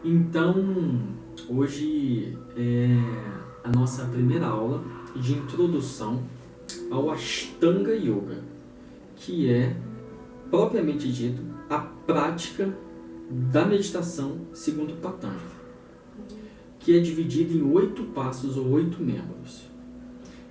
Então, hoje é a nossa primeira aula de introdução ao Ashtanga Yoga, que é, propriamente dito, a prática da meditação segundo Patanjali, que é dividida em 8 passos ou 8 membros.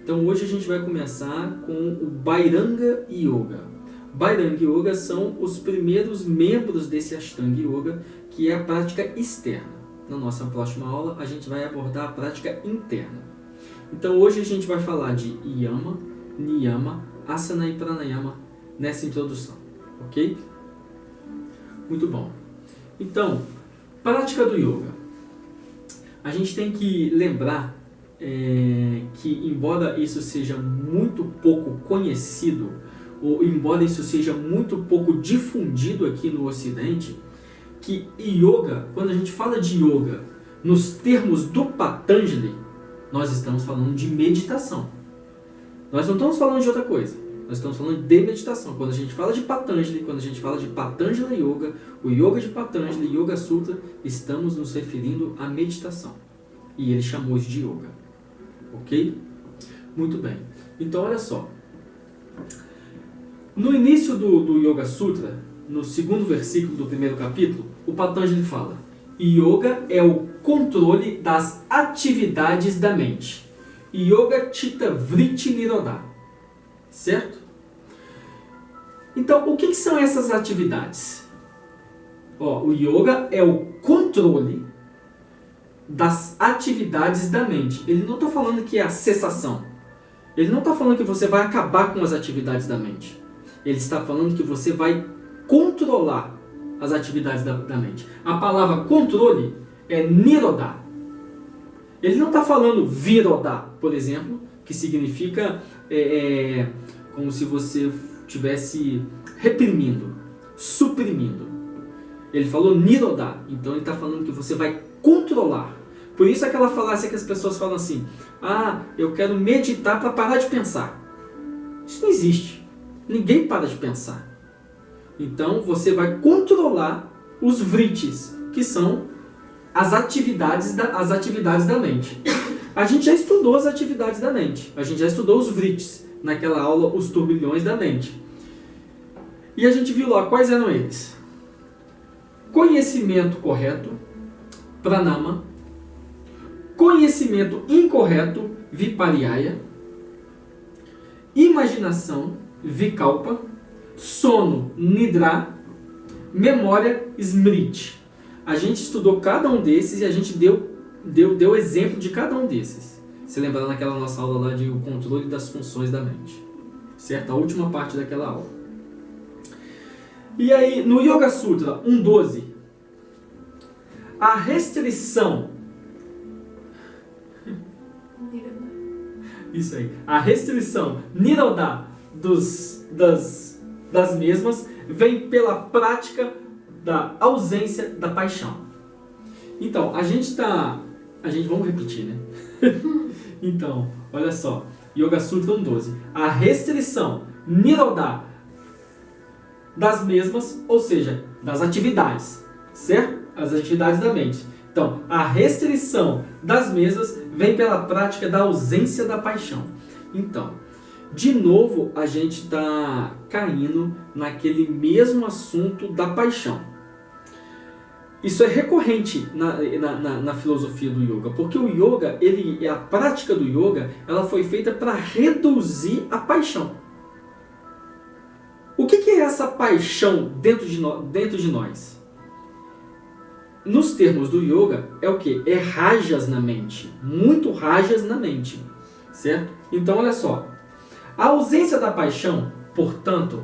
Então, hoje a gente vai começar com o Bhairanga Yoga. Bhairanga Yoga são os primeiros membros desse Ashtanga Yoga, que é a prática externa. Na nossa próxima aula, a gente vai abordar a prática interna. Então, hoje a gente vai falar de Yama, Niyama, Asana e Pranayama nessa introdução, ok? Muito bom. Então, prática do Yoga. A gente tem que lembrar que, embora isso seja muito pouco conhecido, ou embora isso seja muito pouco difundido aqui no Ocidente, que yoga, quando a gente fala de yoga nos termos do Patanjali, nós estamos falando de meditação. Nós não estamos falando de outra coisa. Nós estamos falando de meditação. Quando a gente fala de Patanjali, quando a gente fala de Patanjali Yoga, o Yoga de Patanjali, Yoga Sutra, estamos nos referindo à meditação. E ele chamou isso de yoga. Ok? Muito bem. Então, olha só. No início do Yoga Sutra, no segundo versículo do primeiro capítulo, o Patanjali fala: Yoga é o controle das atividades da mente. Yoga Chitta Vritti Nirodha. Certo? Então, o que são essas atividades? O yoga é o controle das atividades da mente. Ele não está falando que é a cessação. Ele não está falando que você vai acabar com as atividades da mente. Ele está falando que você vai controlar as atividades da mente. A palavra controle é nirodha. Ele não está falando virodha, por exemplo, que significa como se você estivesse reprimindo, suprimindo. Ele falou nirodha, então ele está falando que você vai controlar. Por isso aquela falácia que as pessoas falam assim: eu quero meditar para parar de pensar. Isso não existe. Ninguém para de pensar. Então você vai controlar os vrittis, que são as atividades da mente. A gente já estudou as atividades da mente. A gente já estudou os vrittis naquela aula, os turbilhões da mente. E a gente viu lá quais eram eles: conhecimento correto, pranama; conhecimento incorreto, viparyaya; imaginação, vikalpa; sono, nidra; memória, smriti. A gente estudou cada um desses e a gente deu exemplo de cada um desses. Se lembrar naquela nossa aula lá de o controle das funções da mente. Certo? A última parte daquela aula. E aí, no Yoga Sutra 1.12, a restrição... Isso aí. A restrição nirodha das mesmas vem pela prática da ausência da paixão. Então, vamos repetir, né? Então, olha só. Yoga Sutra 1.12. A restrição nirodha das mesmas, ou seja, das atividades, certo? As atividades da mente. Então, a restrição das mesmas vem pela prática da ausência da paixão. Então, de novo, a gente está caindo naquele mesmo assunto da paixão. Isso é recorrente na filosofia do yoga, porque o yoga, a prática do yoga, ela foi feita para reduzir a paixão. O que é essa paixão dentro de nós? Nos termos do yoga, é o quê? É rajas na mente, muito rajas na mente, certo? Então, olha só, a ausência da paixão, portanto,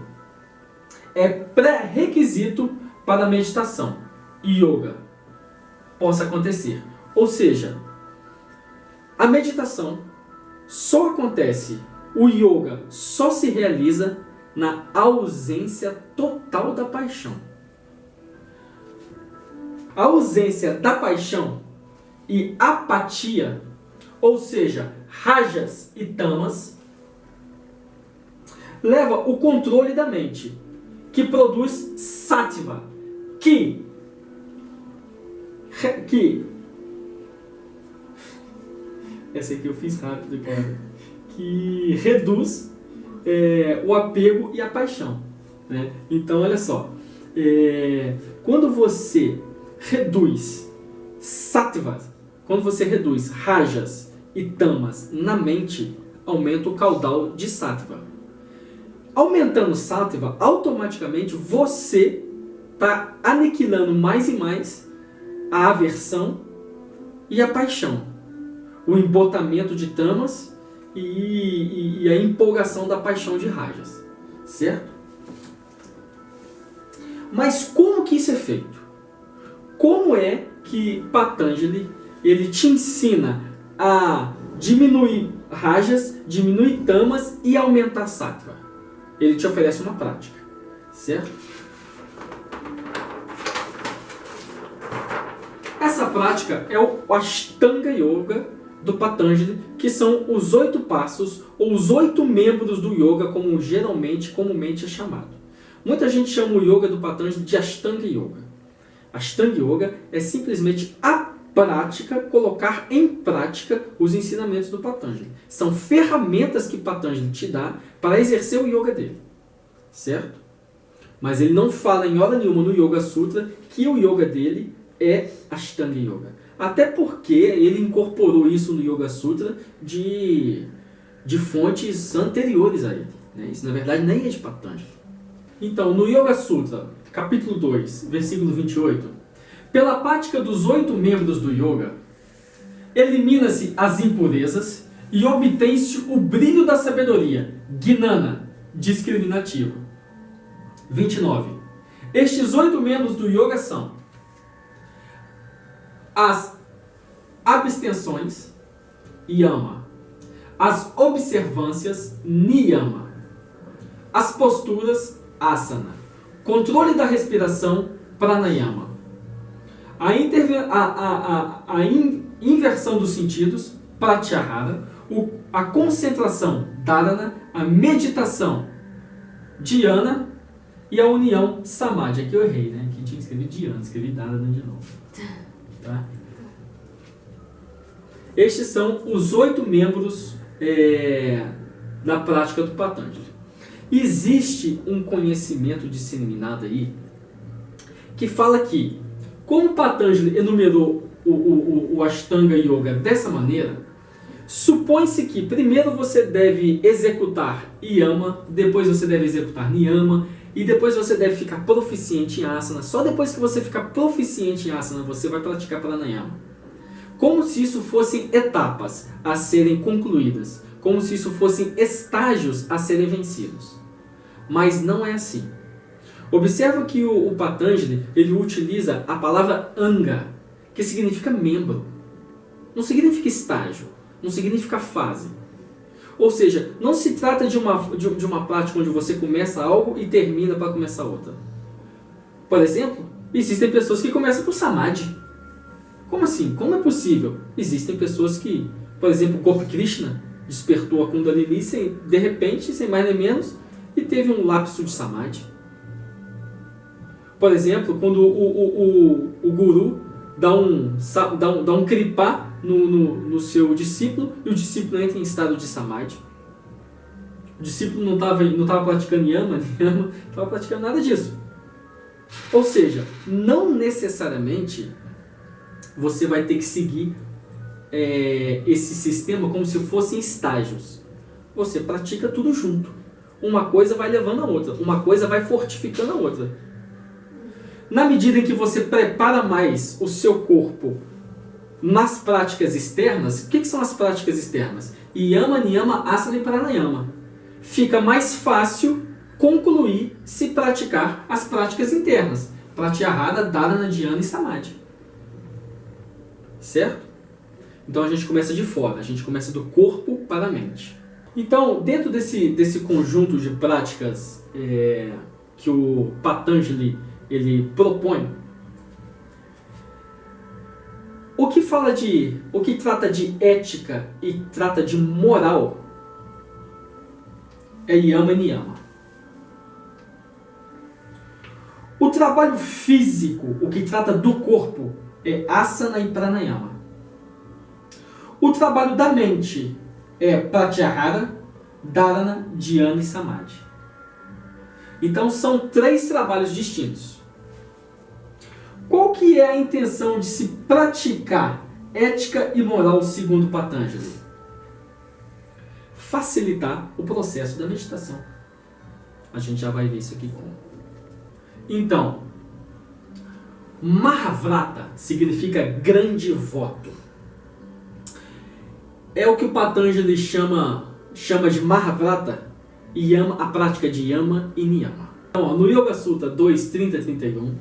é pré-requisito para a meditação yoga possa acontecer. Ou seja, a meditação só acontece, o yoga só se realiza na ausência total da paixão. A ausência da paixão e apatia, ou seja, rajas e tamas, leva o controle da mente, que produz sattva, que que essa aqui eu fiz rápido, cara, que reduz o apego e a paixão, né? Então, olha só, quando você reduz sattvas, quando você reduz rajas e tamas na mente, aumenta o caudal de sattva. Aumentando sattva, automaticamente você está aniquilando mais e mais a aversão e a paixão, o embotamento de tamas e a empolgação da paixão de rajas, certo? Mas como que isso é feito? Como é que Patanjali ele te ensina a diminuir rajas, diminuir tamas e aumentar sattva? Ele te oferece uma prática, certo? Essa prática é o Ashtanga Yoga do Patanjali, que são os 8 passos ou os 8 membros do yoga, como comumente é chamado. Muita gente chama o yoga do Patanjali de Ashtanga Yoga. Ashtanga Yoga é simplesmente a prática, colocar em prática os ensinamentos do Patanjali. São ferramentas que Patanjali te dá para exercer o yoga dele, certo? Mas ele não fala em hora nenhuma no Yoga Sutra que o yoga dele é Ashtanga Yoga. Até porque ele incorporou isso no Yoga Sutra de fontes anteriores a ele, né? Isso na verdade nem é de Patanjali. Então, no Yoga Sutra, capítulo 2, versículo 28, pela prática dos 8 membros do yoga, elimina-se as impurezas e obtém-se o brilho da sabedoria, Gnana, discriminativo. 29. Estes 8 membros do yoga são as abstenções, Yama, as observâncias, Niyama, as posturas, Asana, controle da respiração, Pranayama, a inversão dos sentidos, Pratyahara, a concentração, Dharana, a meditação, Dhyana e a união, Samadhi. Aqui eu errei, né? Aqui tinha que escrever Dhyana, escrevi Dharana de novo. Tá? Estes são os 8 membros da prática do Patanjali. Existe um conhecimento disseminado aí que fala que, como Patanjali enumerou o Ashtanga Yoga dessa maneira, supõe-se que primeiro você deve executar Yama, depois você deve executar Niyama, e depois você deve ficar proficiente em Asana. Só depois que você ficar proficiente em Asana, você vai praticar Pranayama. Como se isso fossem etapas a serem concluídas, como se isso fossem estágios a serem vencidos. Mas não é assim. Observa que o Patanjali ele utiliza a palavra Anga, que significa membro. Não significa estágio, não significa fase. Ou seja, não se trata de uma prática onde você começa algo e termina para começar outra. Por exemplo, existem pessoas que começam por Samadhi. Como assim? Como é possível? Existem pessoas que, por exemplo, Gopi Krishna despertou a Kundalini de repente, sem mais nem menos, e teve um lapso de Samadhi. Por exemplo, quando o guru dá um kripa no seu discípulo e o discípulo entra em estado de Samadhi. O discípulo não estava praticando Yama, não estava praticando nada disso. Ou seja, não necessariamente você vai ter que seguir esse sistema como se fossem estágios. Você pratica tudo junto. Uma coisa vai levando a outra, uma coisa vai fortificando a outra. Na medida em que você prepara mais o seu corpo nas práticas externas, o que são as práticas externas? Yama, Niyama, Asana e Pranayama. Fica mais fácil concluir se praticar as práticas internas. Pratyahara, Dharana, Dhyana e Samadhi. Certo? Então a gente começa de fora, a gente começa do corpo para a mente. Então, dentro desse conjunto de práticas que o Patanjali ele propõe, o que trata de ética e trata de moral é Yama e Niyama. O trabalho físico, o que trata do corpo, é asana e pranayama. O trabalho da mente é pratyahara, dharana, dhyana e samadhi. Então são 3 trabalhos distintos. Qual que é a intenção de se praticar ética e moral segundo Patanjali? Facilitar o processo da meditação. A gente já vai ver isso aqui como. Então, Mahavrata significa grande voto. É o que o Patanjali chama de Mahavrata, a prática de Yama e Niyama. Então, no Yoga Sutra 2.30-31,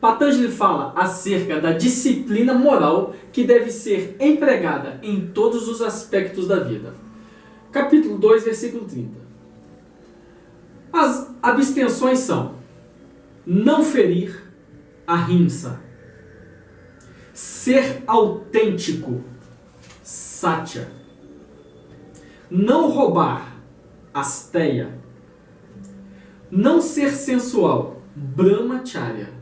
Patanjali fala acerca da disciplina moral que deve ser empregada em todos os aspectos da vida. Capítulo 2, versículo 30. As abstenções são: não ferir, ahimsa; ser autêntico, satya; não roubar, asteya; não ser sensual, brahmacharya;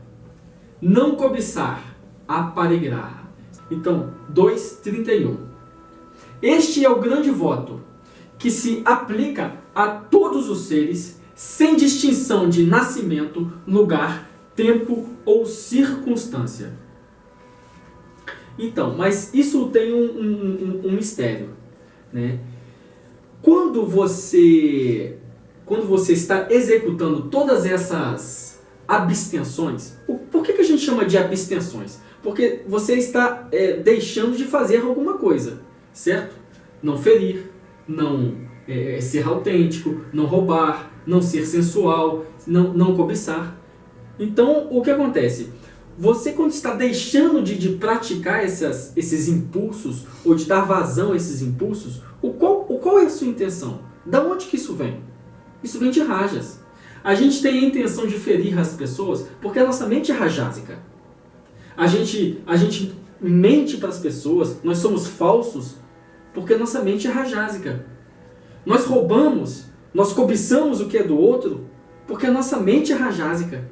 não cobiçar, aparigraha. Então, 2.31. Este é o grande voto que se aplica a todos os seres, sem distinção de nascimento, lugar, tempo ou circunstância. Então, mas isso tem um mistério, né? Quando você está executando todas essas abstenções, por que a gente chama de abstenções? Porque você está deixando de fazer alguma coisa, certo? Não ferir, não ser autêntico, não roubar, não ser sensual, não cobiçar. Então, o que acontece? Você, quando está deixando de praticar esses impulsos, ou de dar vazão a esses impulsos, qual é a sua intenção? Da onde que isso vem? Isso vem de rajas. A gente tem a intenção de ferir as pessoas porque a nossa mente é rajásica. A gente mente para as pessoas, nós somos falsos porque a nossa mente é rajásica. Nós roubamos, nós cobiçamos o que é do outro porque a nossa mente é rajásica.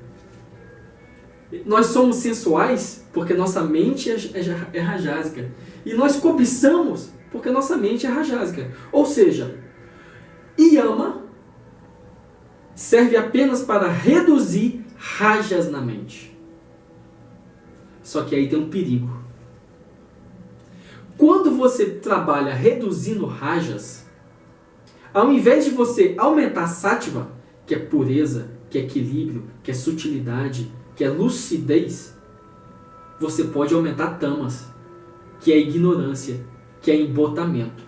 Nós somos sensuais porque nossa mente é rajásica. E nós cobiçamos porque nossa mente é rajásica. Ou seja, Yama serve apenas para reduzir rajas na mente. Só que aí tem um perigo. Quando você trabalha reduzindo rajas, ao invés de você aumentar sattva, que é pureza, que é equilíbrio, que é sutilidade, que é lucidez, você pode aumentar tamas, que é ignorância, que é embotamento.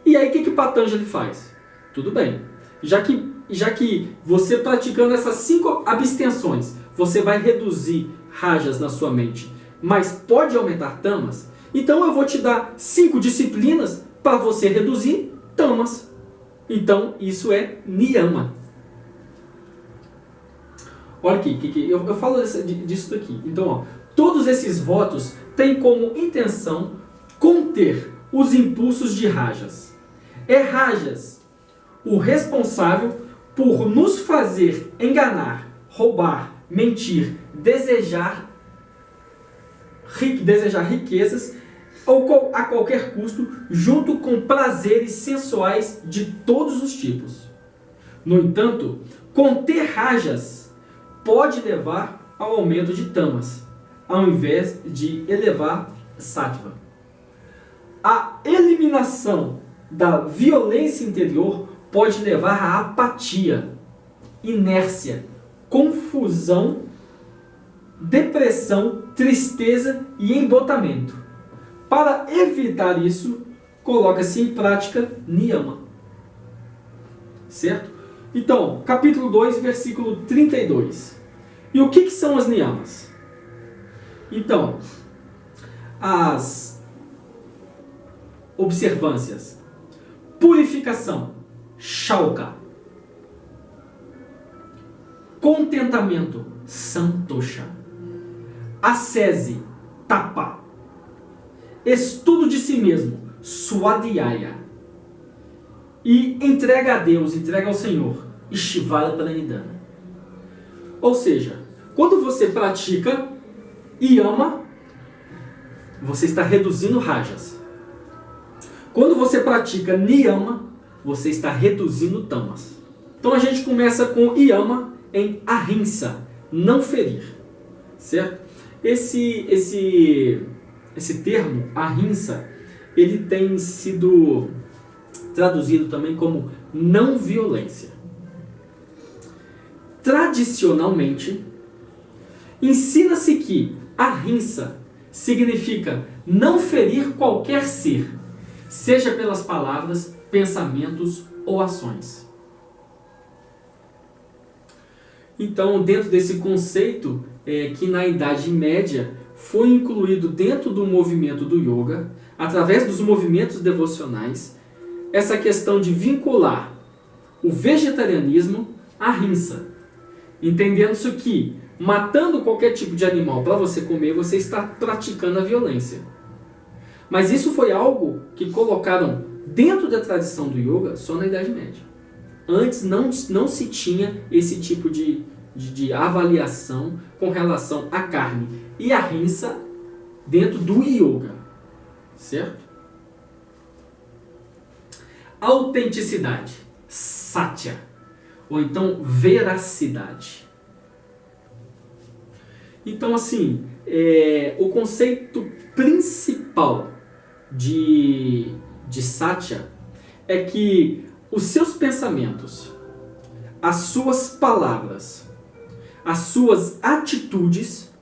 E aí o que Patanjali faz? Tudo bem, já que você praticando essas 5 abstenções, você vai reduzir rajas na sua mente, mas pode aumentar tamas, então eu vou te dar 5 disciplinas para você reduzir tamas. Então isso é niyama. Olha aqui, eu falo disso daqui. Então, ó, todos esses votos têm como intenção conter os impulsos de rajas. É rajas o responsável por nos fazer enganar, roubar, mentir, desejar riquezas ou a qualquer custo, junto com prazeres sensuais de todos os tipos. No entanto, conter rajas pode levar ao aumento de tamas, ao invés de elevar sattva. A eliminação da violência interior pode levar à apatia, inércia, confusão, depressão, tristeza e embotamento. Para evitar isso, coloca-se em prática niyama. Certo? Então, capítulo 2, versículo 32. E o que são as niyamas? Então, as observâncias. Purificação, shauka. Contentamento, santosha. Ascese, tapa. Estudo de si mesmo, swadhyaya. E entrega a Deus, entrega ao Senhor, ishvara pranidhana. Ou seja, quando você pratica yama, você está reduzindo rajas. Quando você pratica niyama, você está reduzindo tamas. Então a gente começa com yama em ahimsa, não ferir, certo? Esse termo, ahimsa, ele tem sido traduzido também como não violência. Tradicionalmente, ensina-se que ahimsa significa não ferir qualquer ser, seja pelas palavras, pensamentos ou ações. Então, dentro desse conceito, que na Idade Média foi incluído dentro do movimento do yoga, através dos movimentos devocionais, essa questão de vincular o vegetarianismo à ahimsa, entendendo-se que matando qualquer tipo de animal para você comer, você está praticando a violência. Mas isso foi algo que colocaram dentro da tradição do yoga só na Idade Média. Antes não se tinha esse tipo de avaliação com relação à carne e à ahimsa dentro do yoga, certo? Autenticidade, satya, ou então veracidade. Então, assim, o conceito principal de satya é que os seus pensamentos, as suas palavras, as suas atitudes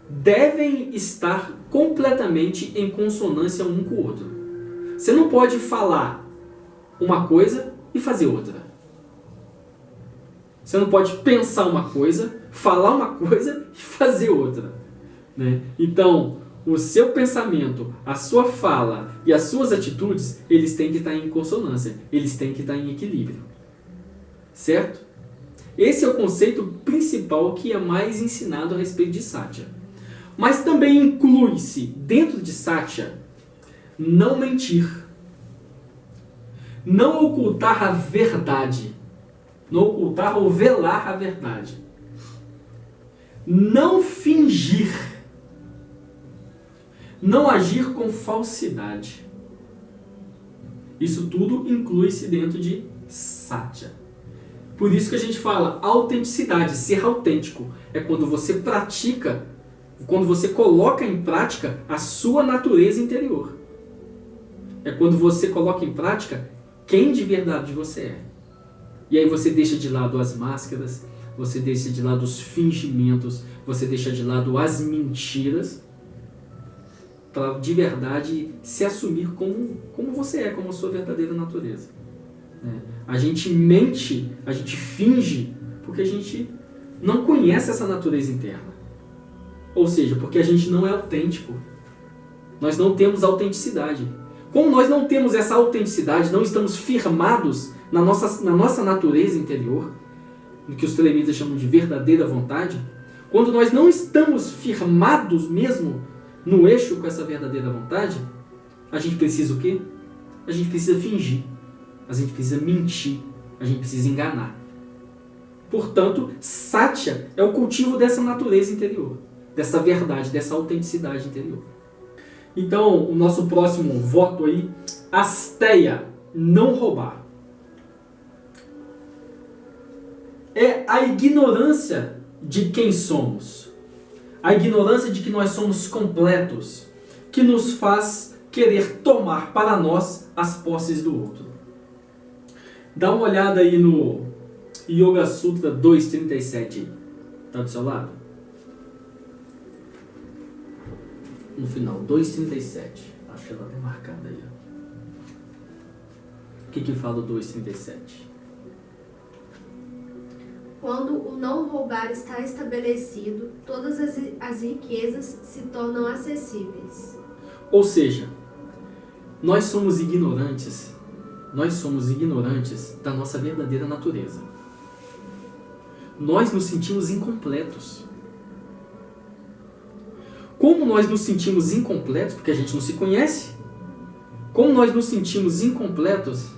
devem estar completamente em consonância um com o outro. Você não pode falar uma coisa e fazer outra. Você não pode pensar uma coisa, falar uma coisa e fazer outra, né? Então, o seu pensamento, a sua fala e as suas atitudes, eles têm que estar em consonância, eles têm que estar em equilíbrio. Certo? Esse é o conceito principal que é mais ensinado a respeito de satya. Mas também inclui-se dentro de satya não mentir, não ocultar a verdade, não ocultar ou velar a verdade, não fingir, não agir com falsidade. Isso tudo inclui-se dentro de satya. Por isso que a gente fala autenticidade, ser autêntico. É quando você pratica, quando você coloca em prática a sua natureza interior. É quando você coloca em prática quem de verdade você é. E aí você deixa de lado as máscaras, você deixa de lado os fingimentos, você deixa de lado as mentiras, para de verdade se assumir como você é, como a sua verdadeira natureza. A gente mente, a gente finge, porque a gente não conhece essa natureza interna. Ou seja, porque a gente não é autêntico. Nós não temos autenticidade. Como nós não temos essa autenticidade, não estamos firmados na nossa natureza interior, no que os telemitas chamam de verdadeira vontade, quando nós não estamos firmados mesmo no eixo com essa verdadeira vontade, a gente precisa o quê? A gente precisa fingir. A gente precisa mentir, a gente precisa enganar. Portanto, satya é o cultivo dessa natureza interior, dessa verdade, dessa autenticidade interior. Então, o nosso próximo voto aí, asteya, não roubar. É a ignorância de quem somos, a ignorância de que nós somos completos, que nos faz querer tomar para nós as posses do outro. Dá uma olhada aí no Yoga Sutra 2.37. Está do seu lado? No final, 2.37. Acho que ela está marcada aí. O que fala o 2.37? Quando o não roubar está estabelecido, todas as riquezas se tornam acessíveis. Ou seja, nós somos ignorantes da nossa verdadeira natureza. Nós nos sentimos incompletos. Como nós nos sentimos incompletos, porque a gente não se conhece, como nós nos sentimos incompletos,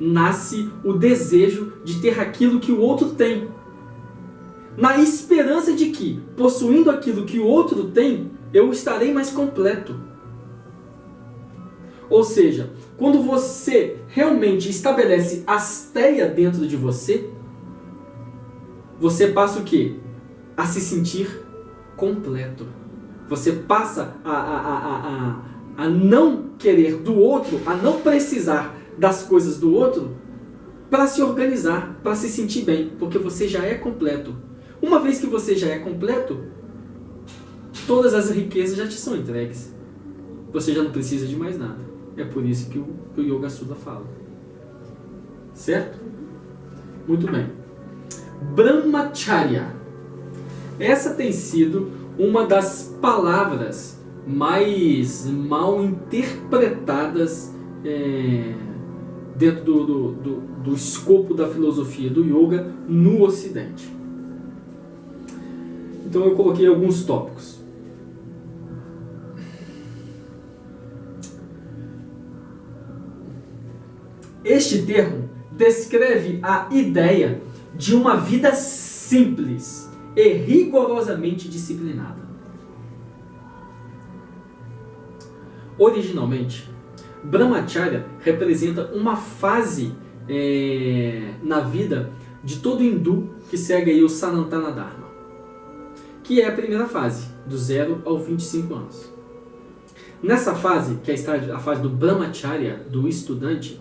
nasce o desejo de ter aquilo que o outro tem. na esperança de que, possuindo aquilo que o outro tem, eu estarei mais completo. Ou seja, quando você realmente estabelece asteia dentro de você, você passa o quê? A se sentir completo. Você passa a não querer do outro, a não precisar das coisas do outro para se organizar, para se sentir bem, porque você já é completo. Uma vez que você já é completo, todas as riquezas já te são entregues. Você já não precisa de mais nada. É por isso que o Yoga Sutra fala. Certo? Muito bem. Brahmacharya. Essa tem sido uma das palavras mais mal interpretadas dentro do escopo da filosofia do yoga no Ocidente. Então eu coloquei alguns tópicos. Este termo descreve a ideia de uma vida simples e rigorosamente disciplinada. Originalmente, Brahmacharya representa uma fase na vida de todo hindu que segue aí o Sanatana Dharma, que é a primeira fase, do 0 aos 25 anos. Nessa fase, que é a fase do Brahmacharya, do estudante,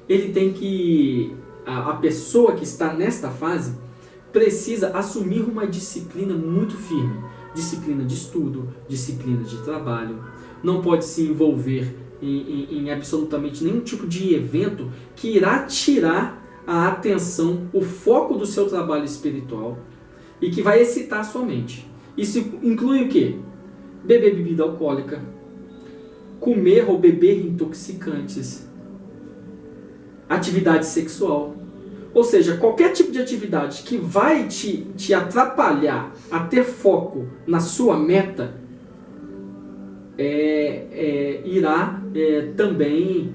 ele tem que, a pessoa que está nesta fase precisa assumir uma disciplina muito firme, disciplina de estudo, disciplina de trabalho, não pode se envolver em absolutamente nenhum tipo de evento que irá tirar a atenção, o foco do seu trabalho espiritual e que vai excitar a sua mente. Isso inclui o quê? Beber bebida alcoólica, comer ou beber intoxicantes, atividade sexual. Ou seja, qualquer tipo de atividade que vai te atrapalhar a ter foco na sua meta, irá também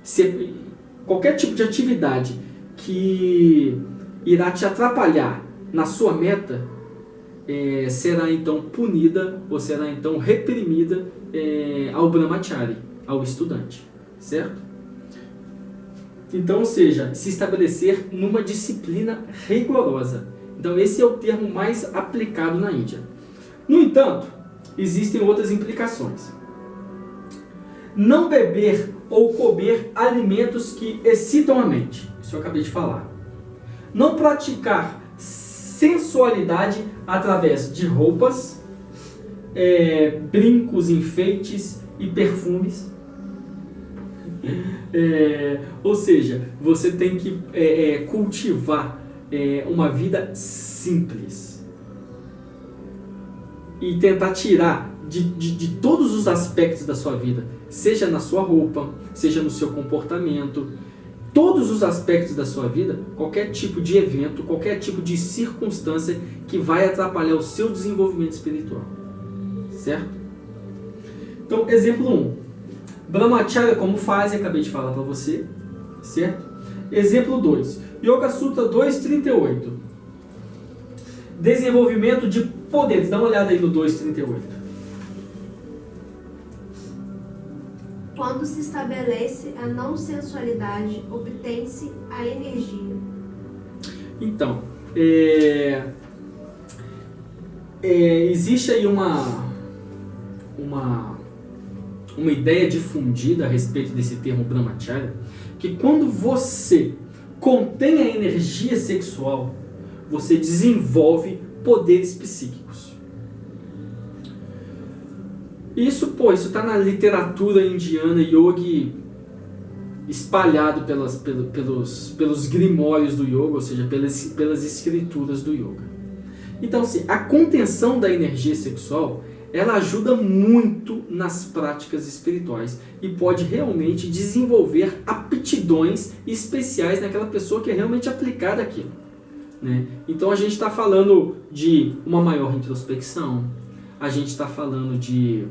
ser qualquer tipo de atividade que irá te atrapalhar na sua meta, será então punida ou será então reprimida ao Brahmachari, ao estudante, certo? Então, ou seja, se estabelecer numa disciplina rigorosa. Então, esse é o termo mais aplicado na Índia. No entanto, existem outras implicações. Não beber ou comer alimentos que excitam a mente. Isso eu acabei de falar. Não praticar sensualidade através de roupas, brincos, enfeites e perfumes. Ou seja, você tem que cultivar uma vida simples e tentar tirar de todos os aspectos da sua vida, seja na sua roupa, seja no seu comportamento, todos os aspectos da sua vida, qualquer tipo de evento, qualquer tipo de circunstância que vai atrapalhar o seu desenvolvimento espiritual, certo? Então, exemplo 1. Brahmacharya como fase, acabei de falar para você, certo? Exemplo 2. Yoga Sutra 2.38. Desenvolvimento de poderes. Dá uma olhada aí no 2.38. Quando se estabelece a não sensualidade, obtém-se a energia. Então, existe aí uma ideia difundida a respeito desse termo Brahmacharya, que quando você contém a energia sexual, você desenvolve poderes psíquicos. Isso está na literatura indiana yogi espalhado pelos grimórios do yoga, ou seja, pelas escrituras do yoga. Então, assim, a contenção da energia sexual, ela ajuda muito nas práticas espirituais e pode realmente desenvolver aptidões especiais naquela pessoa que é realmente aplicada àquilo, né? Então a gente está falando de uma maior introspecção, a gente está falando de